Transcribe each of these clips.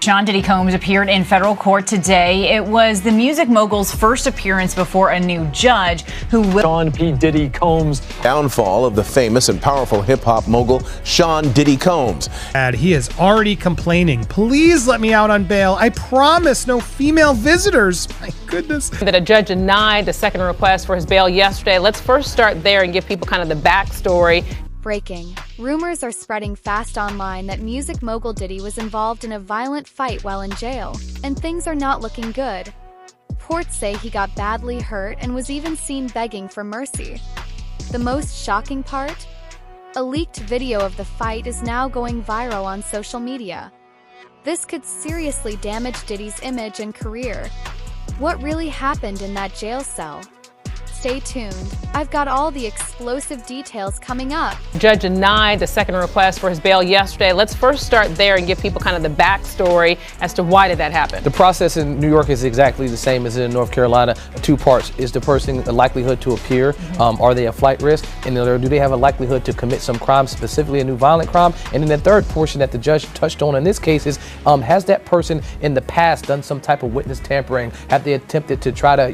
Diddy Combs appeared in federal court today. It was the music mogul's first appearance before a new judge who will. Diddy Combs. Downfall of the famous and powerful hip-hop mogul Sean Diddy Combs. He is already complaining. Please let me out on bail. I promise no female visitors. My goodness. That a judge denied the second request for his bail yesterday. Let's first start there and give people kind of the backstory. Breaking. Rumors are spreading fast online that music mogul Diddy was involved in a violent fight while in jail, and things are not looking good. Reports say he got badly hurt and was even seen begging for mercy. The most shocking part? A leaked video of the fight is now going viral on social media. This could seriously damage Diddy's image and career. What really happened in that jail cell? Stay tuned. I've got all the explosive details coming up. The judge denied the second request for his bail yesterday. Let's first start there and give people kind of the backstory as to why did that happen. The process in New York is exactly the same as in North Carolina. Two parts. Is the person a likelihood to appear? Are they a flight risk? And do they have a likelihood to commit some crime, specifically a new violent crime? And then the third portion that the judge touched on in this case is, has that person in the past done some type of witness tampering? Have they attempted to try to,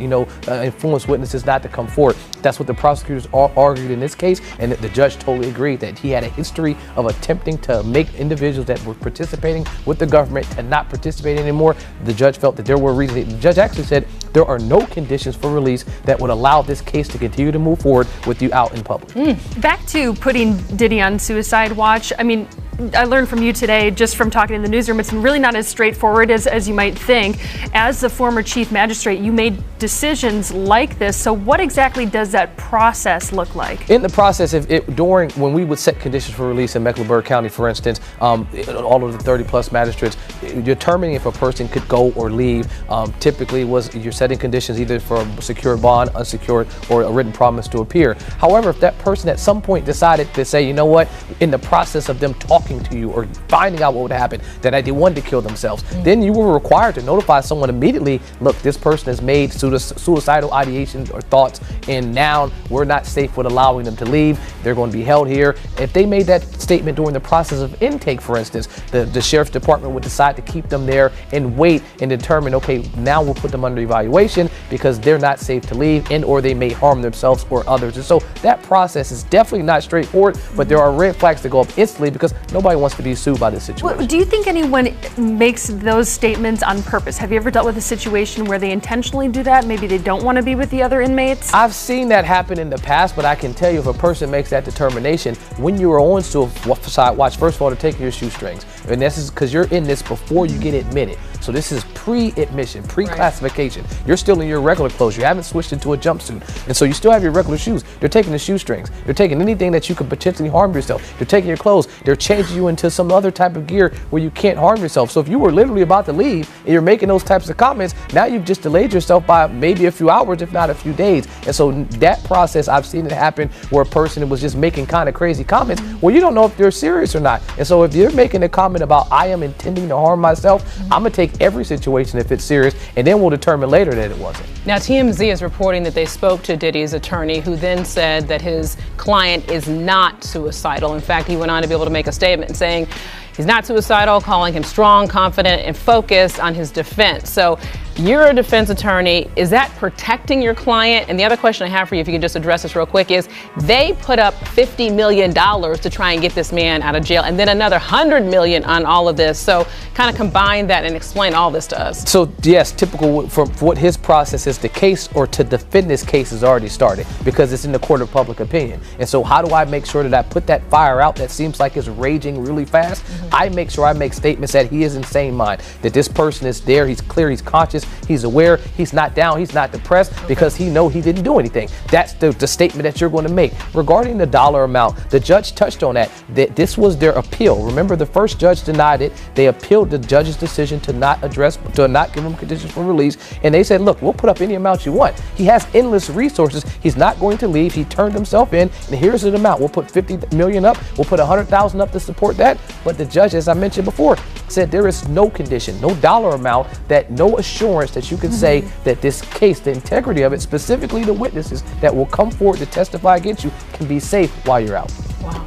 influence witnesses not to come forward? That's what the prosecutors argued in this case, and the judge totally agreed that he had a history of attempting to make individuals that were participating with the government to not participate anymore. The judge felt that there were reasons. The judge actually said there are no conditions for release that would allow this case to continue to move forward with you out in public. Back to putting Diddy on suicide watch. I mean, I learned from you today, just from talking in the newsroom, it's really not as straightforward as you might think. As the former chief magistrate, you made decisions like this. So what exactly does that process look like? In the process, when we would set conditions for release in Mecklenburg County, for instance, all of the 30 plus magistrates, determining if a person could go or leave, typically was you're setting conditions either for a secured bond, unsecured, or a written promise to appear. However, if that person at some point decided to say, you know what, in the process of them talking to you or finding out what would happen, that they wanted to kill themselves, then you were required to notify someone immediately, look, this person has made suicidal ideations or thoughts, and now we're not safe with allowing them to leave. They're going to be held here. If they made that statement during the process of intake, for instance, the sheriff's department would decide to keep them there and wait and determine, okay, now we'll put them under evaluation because they're not safe to leave and or they may harm themselves or others. And so that process is definitely not straightforward, but there are red flags to go up instantly because nobody wants to be sued by this situation. Do you think anyone makes those statements on purpose? Have you ever dealt with a situation where they intentionally do that? Maybe they don't want to be with the other inmates? I've seen that happen in the past, but I can tell you if a person makes that determination, when you are on suicide watch, first of all, to take your shoestrings. And this is because you're in this before you get admitted. So this is pre-admission, pre-classification. Right. You're still in your regular clothes. You haven't switched into a jumpsuit. And so you still have your regular shoes. They're taking the shoestrings. They're taking anything that you could potentially harm yourself. They're taking your clothes. They're changing you into some other type of gear where you can't harm yourself. So if you were literally about to leave and you're making those types of comments, now you've just delayed yourself by maybe a few hours, if not a few days. And so that process, I've seen it happen where a person was just making kind of crazy comments. Well, you don't know if they're serious or not. And so if you're making a comment about, I am intending to harm myself, I'm going to take every situation if it's serious, and then we'll determine later that it wasn't. Now, TMZ is reporting that they spoke to Diddy's attorney, who then said that his client is not suicidal. In fact, he went on to be able to make a statement saying he's not suicidal, calling him strong, confident, and focused on his defense. So you're a defense attorney. Is that protecting your client? And the other question I have for you, if you can just address this real quick, is they put up $50 million to try and get this man out of jail, and then another $100 million on all of this. So kind of combine that and explain all this to us. So yes, typical for what his process is, the case or to defend this case has already started because it's in the court of public opinion. And so how do I make sure that I put that fire out that seems like it's raging really fast? I make sure I make statements that he is in sane mind, that this person is there, he's clear, he's conscious, he's aware, he's not down, he's not depressed because he know he didn't do anything. That's the statement that you're going to make. Regarding the dollar amount, the judge touched on that this was their appeal. Remember, the first judge denied it. They appealed the judge's decision to not give him conditions for release. And they said, look, we'll put up any amount you want. He has endless resources. He's not going to leave. He turned himself in, and here's the amount. We'll put 50 million up. We'll put 100,000 up to support that. But the judge, as I mentioned before, said there is no condition, no dollar amount, that no assurance that you can say that this case, the integrity of it, specifically the witnesses that will come forward to testify against you, can be safe while you're out. Wow.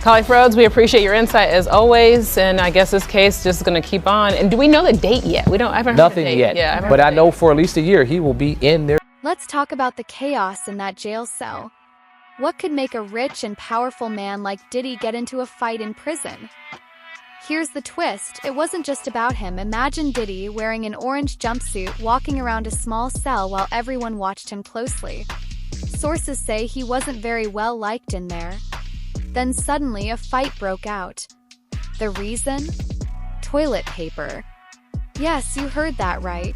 Colleague Rhodes, we appreciate your insight as always, and I guess this case just going to keep on. And do we know the date yet? I haven't heard Nothing the date. yet. Yeah, but I know for at least a year he will be in there. Let's talk about the chaos in that jail cell. What could make a rich and powerful man like Diddy get into a fight in prison? Here's the twist. It wasn't just about him. Imagine Diddy wearing an orange jumpsuit walking around a small cell while everyone watched him closely. Sources say he wasn't very well liked in there. Then suddenly a fight broke out. The reason? Toilet paper. Yes, you heard that right.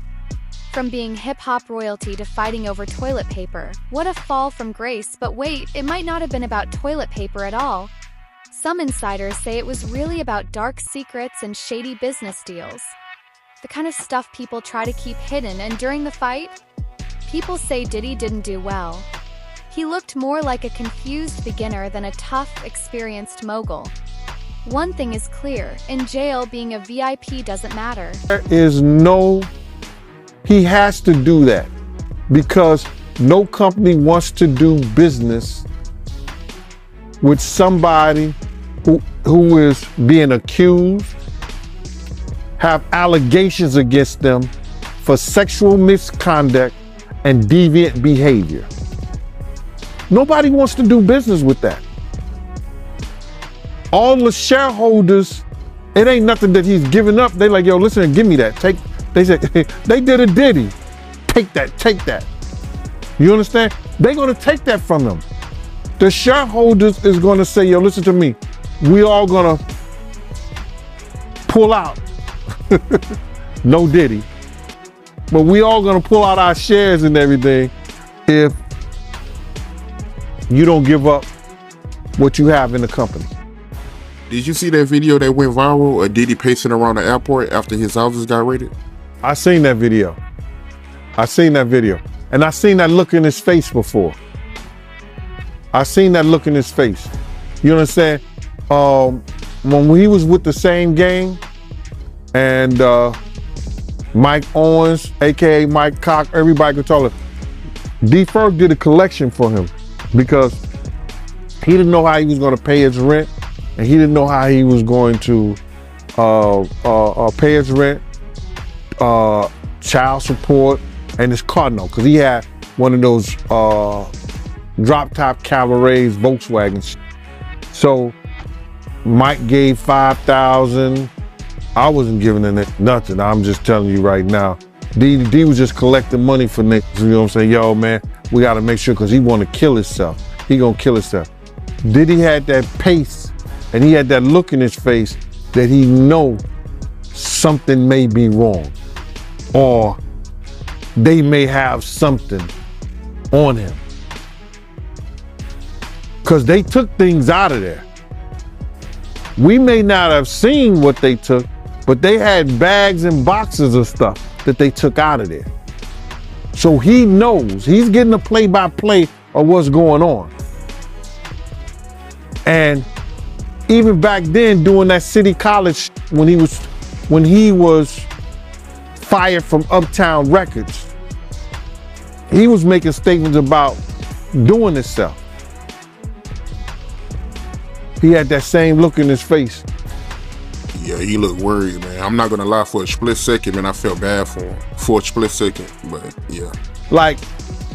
From being hip-hop royalty to fighting over toilet paper. What a fall from grace, but wait, it might not have been about toilet paper at all. Some insiders say it was really about dark secrets and shady business deals. The kind of stuff people try to keep hidden, and during the fight, people say Diddy didn't do well. He looked more like a confused beginner than a tough, experienced mogul. One thing is clear, in jail, being a VIP doesn't matter. He has to do that because no company wants to do business with somebody who is being accused, have allegations against them for sexual misconduct and deviant behavior. Nobody wants to do business with that. All the shareholders, it ain't nothing that he's giving up. They like, yo, listen, give me that. They said, they did a Diddy. Take that. You understand? They're gonna take that from them. The shareholders is gonna say, yo, listen to me. We all gonna pull out. No Diddy. But we all gonna pull out our shares and everything if you don't give up what you have in the company. Did you see that video that went viral of Diddy pacing around the airport after his houses got raided? I seen that video. And I seen that look in his face before. You understand? When he was with the same gang and Mike Owens, AKA Mike Cock, everybody could tell it. D-Ferg did a collection for him because he didn't know how he was going to pay his rent, and he didn't know how he was going to pay his rent, child support, and his car note, because he had one of those drop-top Cabarets Volkswagens. So Mike gave $5,000. I wasn't giving him nothing. I'm just telling you right now. D was just collecting money for niggas. You know what I'm saying? Yo, man, we got to make sure, because he want to kill himself. He gonna kill himself. Diddy had that pace, and he had that look in his face that he know something may be wrong, or they may have something on him. Because they took things out of there. We may not have seen what they took, but they had bags and boxes of stuff that they took out of there. So he knows, he's getting a play-by-play of what's going on. And even back then, doing that City College, when he was fired from Uptown Records, he was making statements about doing this stuff. He had that same look in his face. Yeah, he looked worried, man. I'm not gonna lie, for a split second, man, I felt bad for him. For a split second, but yeah. Like,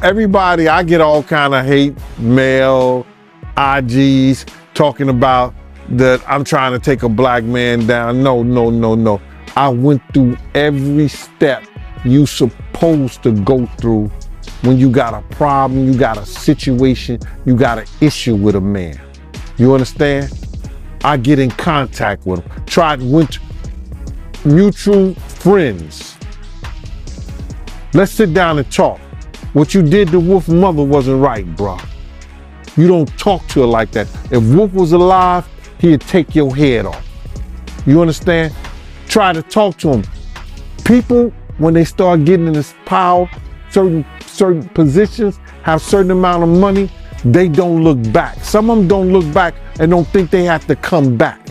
everybody, I get all kind of hate mail, IGs, talking about that I'm trying to take a black man down. No. I went through every step you supposed to go through when you got a problem, you got a situation, you got an issue with a man. You understand? I get in contact with him. Went mutual friends. Let's sit down and talk. What you did to Wolf's mother wasn't right, bro. You don't talk to her like that. If Wolf was alive, he'd take your head off. You understand? Try to talk to him. People, when they start getting in this power, certain positions, have certain amount of money, they don't look back. Some of them don't look back and don't think they have to come back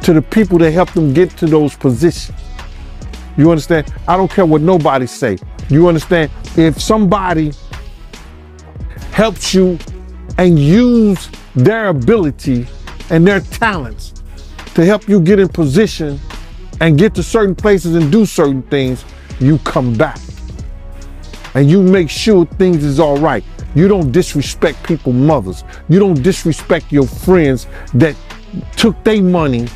to the people that helped them get to those positions. You understand? I don't care what nobody say. You understand? If somebody helps you and use their ability and their talents to help you get in position and get to certain places and do certain things, you come back. And you make sure things is all right. You don't disrespect people's mothers. You don't disrespect your friends that took their money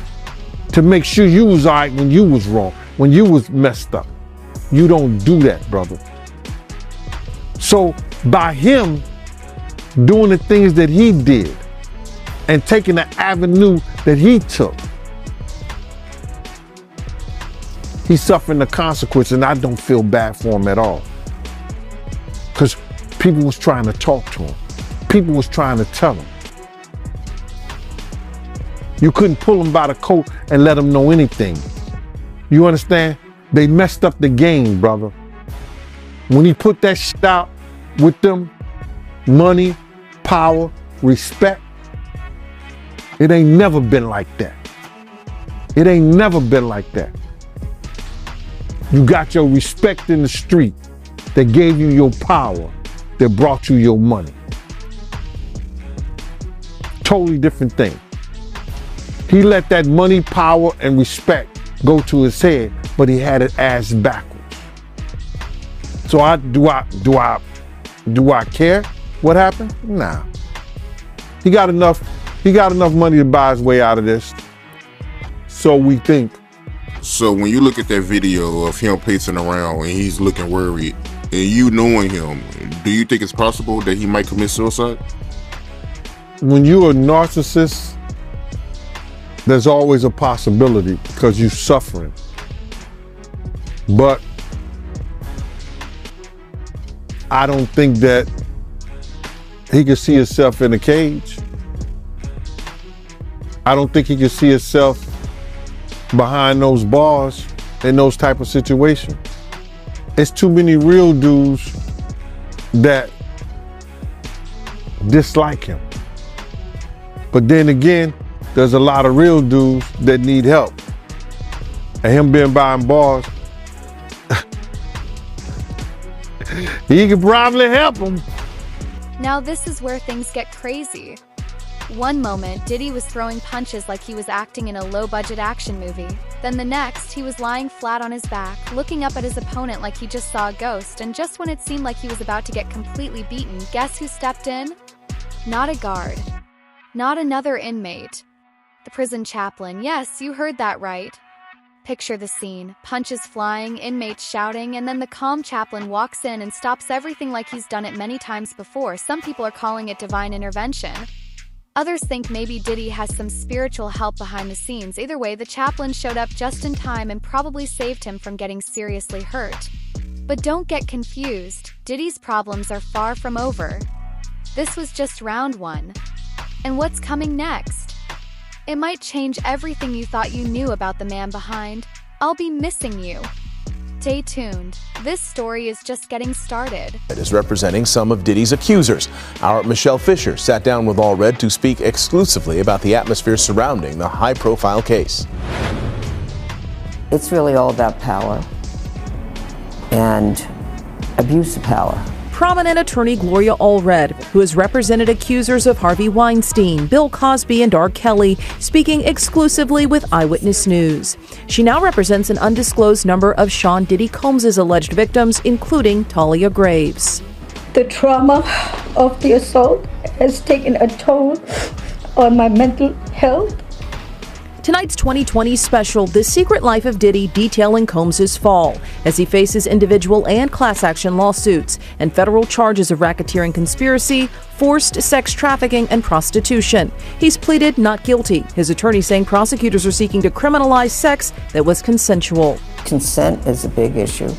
to make sure you was all right when you was wrong, when you was messed up. You don't do that, brother. So by him doing the things that he did and taking the avenue that he took, he's suffering the consequence, and I don't feel bad for him at all. Because people was trying to talk to him. People was trying to tell him. You couldn't pull him by the coat and let him know anything. You understand? They messed up the game, brother. When he put that shit out with them, money, power, respect, it ain't never been like that. It ain't never been like that. You got your respect in the street that gave you your power, that brought you your money. Totally different thing. He let that money, power, and respect go to his head, but he had it ass backwards. So do I care what happened? Nah. He got enough money to buy his way out of this. So we think. So when you look at that video of him pacing around and he's looking worried, and you knowing him, do you think it's possible that he might commit suicide? When you're a narcissist, there's always a possibility because you're suffering. But I don't think that he can see himself in a cage. I don't think he can see himself behind those bars in those type of situations. It's too many real dudes that dislike him. But then again, there's a lot of real dudes that need help. And him being behind bars, he could probably help him. Now this is where things get crazy. One moment, Diddy was throwing punches like he was acting in a low-budget action movie. Then the next, he was lying flat on his back, looking up at his opponent like he just saw a ghost, and just when it seemed like he was about to get completely beaten, guess who stepped in? Not a guard. Not another inmate. The prison chaplain. Yes, you heard that right. Picture the scene. Punches flying, inmates shouting, and then the calm chaplain walks in and stops everything like he's done it many times before. Some people are calling it divine intervention. Others think maybe Diddy has some spiritual help behind the scenes. Either way, the chaplain showed up just in time and probably saved him from getting seriously hurt. But don't get confused. Diddy's problems are far from over. This was just round one. And what's coming next? It might change everything you thought you knew about the man behind. I'll be missing you. Stay tuned. This story is just getting started. It is representing some of Diddy's accusers. Our Michelle Fisher sat down with All Red to speak exclusively about the atmosphere surrounding the high-profile case. It's really all about power and abuse of power. Prominent attorney Gloria Allred, who has represented accusers of Harvey Weinstein, Bill Cosby, and R. Kelly, speaking exclusively with Eyewitness News. She now represents an undisclosed number of Sean Diddy Combs' alleged victims, including Talia Graves. The trauma of the assault has taken a toll on my mental health. Tonight's 2020 special, The Secret Life of Diddy, detailing Combs' fall as he faces individual and class action lawsuits and federal charges of racketeering conspiracy, forced sex trafficking, and prostitution. He's pleaded not guilty, his attorney saying prosecutors are seeking to criminalize sex that was consensual. Consent is a big issue,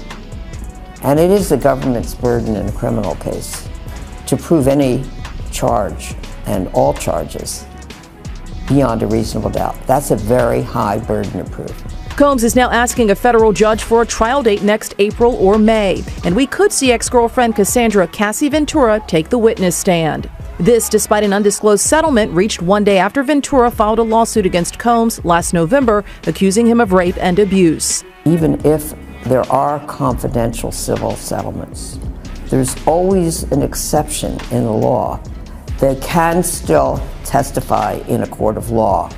and it is the government's burden in a criminal case to prove any charge and all charges beyond a reasonable doubt. That's a very high burden of proof. Combs is now asking a federal judge for a trial date next April or May, and we could see ex-girlfriend Cassandra Cassie Ventura take the witness stand. This despite an undisclosed settlement reached one day after Ventura filed a lawsuit against Combs last November, accusing him of rape and abuse. Even if there are confidential civil settlements, there's always an exception in the law They can still testify in a court of law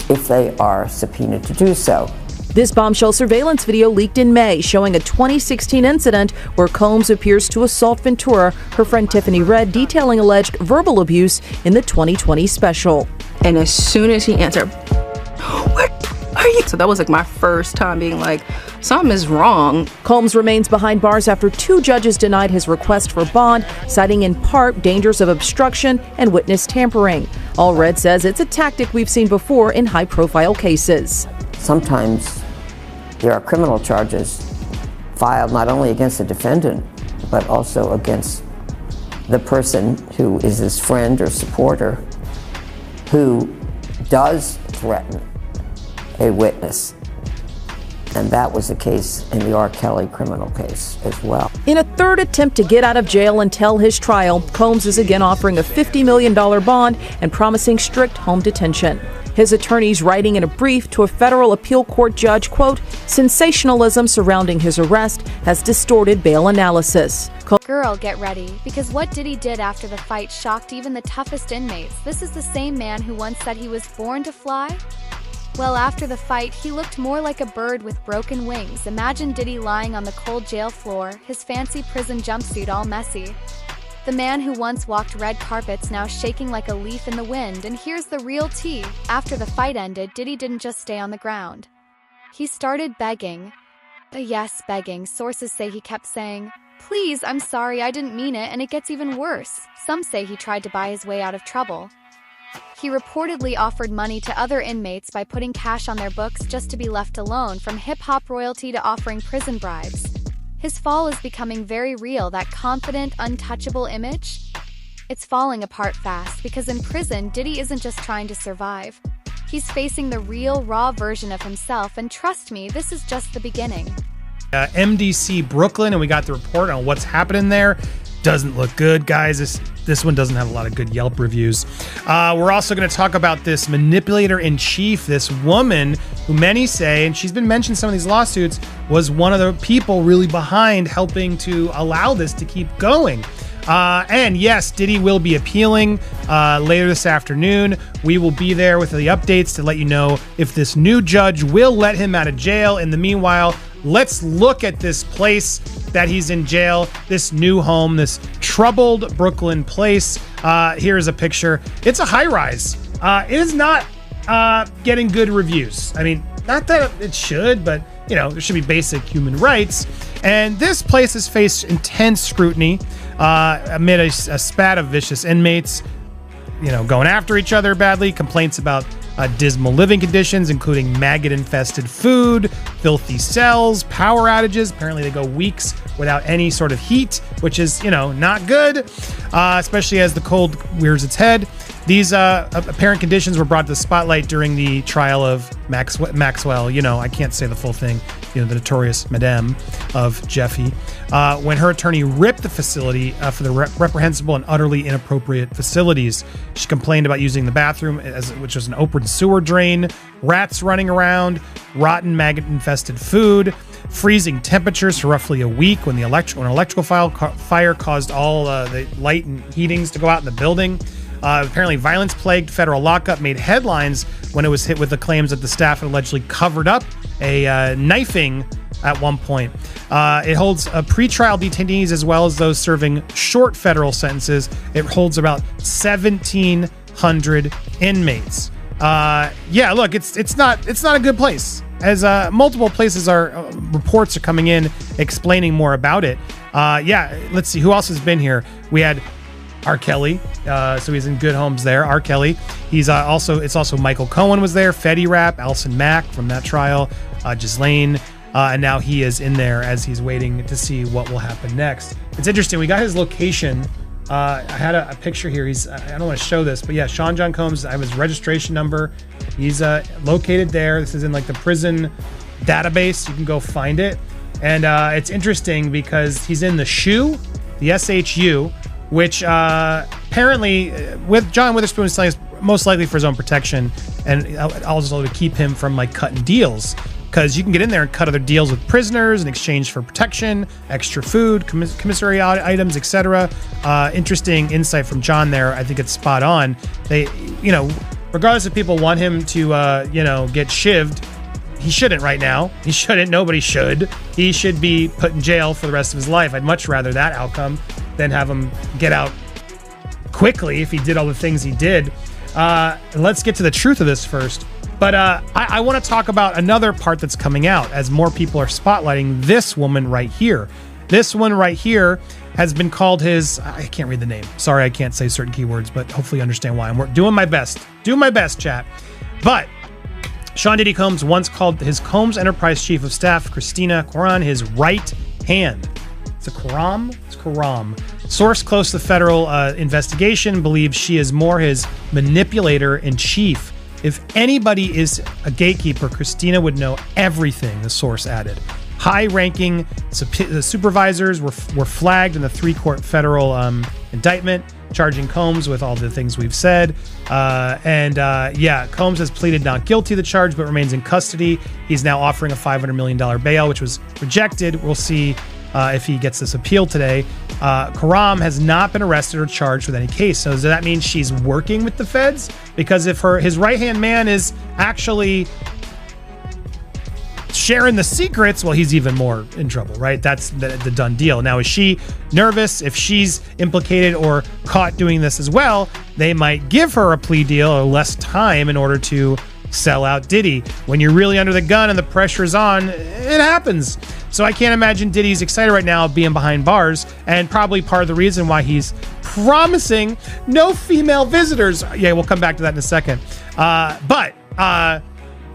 if they are subpoenaed to do so. This bombshell surveillance video leaked in May showing a 2016 incident where Combs appears to assault Ventura, her friend Tiffany read, detailing alleged verbal abuse in the 2020 special. And as soon as he answered, "Where are you?" So that was like my first time being like, something is wrong. Combs remains behind bars after 2 judges denied his request for bond, citing in part dangers of obstruction and witness tampering. Allred says it's a tactic we've seen before in high-profile cases. Sometimes there are criminal charges filed not only against the defendant, but also against the person who is his friend or supporter who does threaten a witness. And that was the case in the R. Kelly criminal case as well. In a third attempt to get out of jail and tell his trial, Combs is again offering a $50 million bond and promising strict home detention. His attorneys writing in a brief to a federal appeal court judge, quote, sensationalism surrounding his arrest has distorted bail analysis. Girl, get ready, because what Diddy did after the fight shocked even the toughest inmates. This is the same man who once said he was born to fly. Well, after the fight, he looked more like a bird with broken wings. Imagine Diddy lying on the cold jail floor, his fancy prison jumpsuit all messy. The man who once walked red carpets now shaking like a leaf in the wind, and here's the real tea. After the fight ended, Diddy didn't just stay on the ground. He started begging. Yes, begging. Sources say he kept saying, "Please, I'm sorry, I didn't mean it," and it gets even worse. Some say he tried to buy his way out of trouble. He reportedly offered money to other inmates by putting cash on their books just to be left alone, from hip-hop royalty to offering prison bribes. His fall is becoming very real, that confident, untouchable image. It's falling apart fast because in prison, Diddy isn't just trying to survive. He's facing the real, raw version of himself, and trust me, this is just the beginning. MDC Brooklyn, and we got the report on what's happening there. Doesn't look good, guys. This one doesn't have a lot of good Yelp reviews. We're also going to talk about this manipulator-in-chief, this woman who many say, and she's been mentioned in some of these lawsuits, was one of the people really behind helping to allow this to keep going. And yes, Diddy will be appealing later this afternoon. We will be there with the updates to let you know if this new judge will let him out of jail. In the meanwhile, let's look at this place that he's in jail, this new home, this troubled Brooklyn place. Here's a picture. It's a high-rise. It is not getting good reviews. I mean, not that it should, but you know, there should be basic human rights. And this place has faced intense scrutiny amid a spat of vicious inmates, you know, going after each other badly, complaints about dismal living conditions, including maggot-infested food, filthy cells, power outages. Apparently they go weeks without any sort of heat, which is, you know, not good, especially as the cold rears its head. These apparent conditions were brought to the spotlight during the trial of Maxwell. You know, I can't say the full thing. You know, the notorious Madame of Jeffy, when her attorney ripped the facility for the reprehensible and utterly inappropriate facilities. She complained about using the bathroom, which was an open sewer drain, rats running around, rotten maggot-infested food, freezing temperatures for roughly a week when an electrical fire caused all the light and heatings to go out in the building. Apparently, violence-plagued federal lockup made headlines when it was hit with the claims that the staff had allegedly covered up a knifing at one point. It holds pretrial detainees as well as those serving short federal sentences. It holds about 1,700 inmates. Yeah, look, it's not a good place. As multiple places reports are coming in explaining more about it. Yeah, let's see who else has been here. We had R. Kelly, so he's in good homes there. R. Kelly, it's also Michael Cohen was there, Fetty Rap, Alison Mack from that trial, Ghislaine, and now he is in there as he's waiting to see what will happen next. It's interesting. We got his location. I had a picture here. I don't want to show this, but yeah, Sean John Combs. I have his registration number. He's located there. This is in like the prison database. You can go find it, and it's interesting because he's in the SHU, the SHU. Which apparently, with John Witherspoon is telling us most likely for his own protection, and also to keep him from like cutting deals. because you can get in there and cut other deals with prisoners in exchange for protection, extra food, commissary items, etc. Interesting insight from John there. I think it's spot on. They, regardless if people want him to, get shivved, he shouldn't right now. He shouldn't. Nobody should. He should be put in jail for the rest of his life. I'd much rather that outcome than have him get out quickly if he did all the things he did. Let's get to the truth of this first. But I want to talk about another part that's coming out as more people are spotlighting this woman right here. This one right here has been called I can't read the name. Sorry, I can't say certain keywords, but hopefully you understand why. I'm doing my best. Doing my best, chat. But Sean Diddy Combs once called his Combs Enterprise Chief of Staff, Christina Koran, his right hand. It's a Karam? It's Karam. Source close to the federal investigation believes she is more his manipulator in chief. If anybody is a gatekeeper, Christina would know everything, the source added. High-ranking supervisors were flagged in the 3-court federal indictment, charging Combs with all the things we've said. Combs has pleaded not guilty to the charge, but remains in custody. He's now offering a $500 million bail, which was rejected. We'll see if he gets this appeal today. Karam has not been arrested or charged with any case. So does that mean she's working with the feds? Because if his right-hand man is actually sharing the secrets, well, he's even more in trouble, right? That's the done deal. Now, is she nervous? If she's implicated or caught doing this as well, they might give her a plea deal or less time in order to sell out Diddy. When you're really under the gun and the pressure's on, it happens. So I can't imagine Diddy's excited right now being behind bars, and probably part of the reason why he's promising no female visitors. Yeah, we'll come back to that in a second.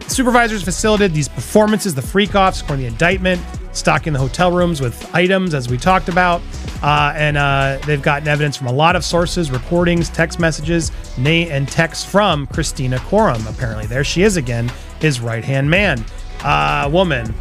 Supervisors facilitated these performances, the freak-offs, according to the indictment, stocking the hotel rooms with items, as we talked about. They've gotten evidence from a lot of sources, recordings, text messages, and texts from Christina Koran, apparently. There she is again, his right-hand woman.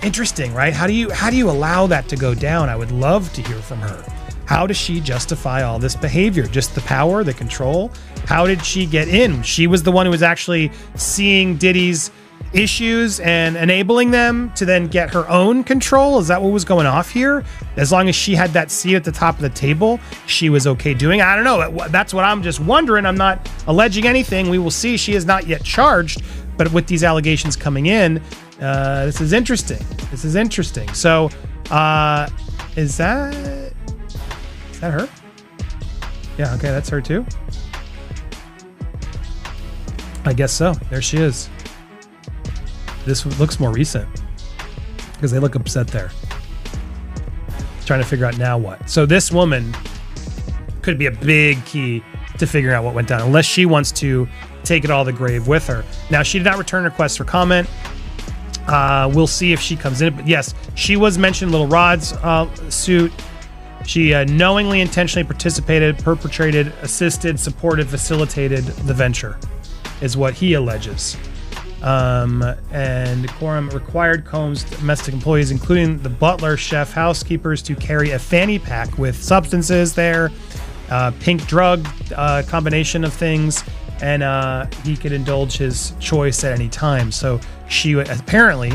Interesting, right? How do you allow that to go down? I would love to hear from her. How does she justify all this behavior? Just the power, the control? How did she get in? She was the one who was actually seeing Diddy's issues and enabling them to then get her own control. Is that what was going off here? As long as she had that seat at the top of the table, she was okay doing. I don't know. That's what I'm just wondering. I'm not alleging anything. We will see. She is not yet charged, but with these allegations coming in, this is interesting. So, is that her? Yeah, okay, that's her too. I guess so. There she is. This looks more recent because they look upset there. Trying to figure out now what. So this woman could be a big key to figuring out what went down, unless she wants to take it all to the grave with her. Now, she did not return requests for comment. We'll see if she comes in. But yes, she was mentioned in Little Rod's suit. She knowingly, intentionally participated, perpetrated, assisted, supported, facilitated the venture, is what he alleges. And Quorum required Combs' domestic employees, including the butler, chef, housekeepers, to carry a fanny pack with substances there, pink drug combination of things, and he could indulge his choice at any time. So she apparently,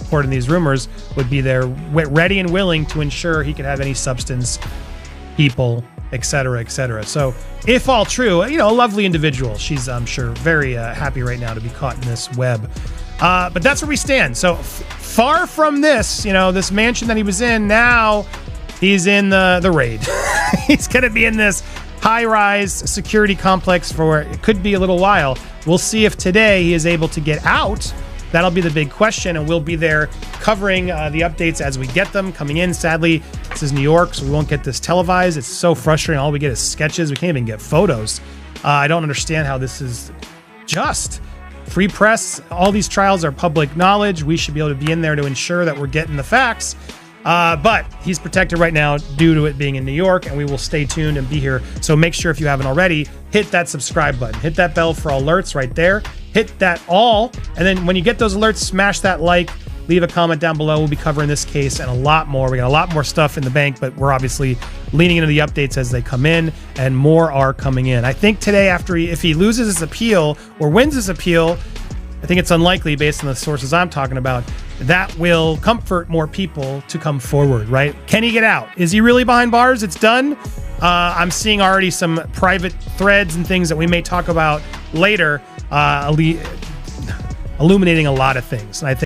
according to these rumors, would be there ready and willing to ensure he could have any substance, people, etc., etc. So, if all true, a lovely individual. She's, I'm sure, very happy right now to be caught in this web. But that's where we stand. So, far from this, this mansion that he was in, now he's in the raid. He's going to be in this high-rise security complex for, it could be a little while. We'll see if today he is able to get out. That'll be the big question, and we'll be there covering the updates as we get them coming in. Sadly, this is New York, so we won't get this televised. It's so frustrating. All we get is sketches. We can't even get photos. I don't understand how this is just. Free press, all these trials are public knowledge. We should be able to be in there to ensure that we're getting the facts. But he's protected right now due to it being in New York, and we will stay tuned and be here. So make sure, if you haven't already, hit that subscribe button. Hit that bell for alerts right there. Hit that all. And then when you get those alerts, smash that like. Leave a comment down below. We'll be covering this case and a lot more. We got a lot more stuff in the bank, but we're obviously leaning into the updates as they come in, and more are coming in. I think today, if he loses his appeal or wins his appeal, I think it's unlikely, based on the sources I'm talking about, that will comfort more people to come forward, right? Can he get out? Is he really behind bars? It's done. I'm seeing already some private threads and things that we may talk about later, illuminating a lot of things. And I think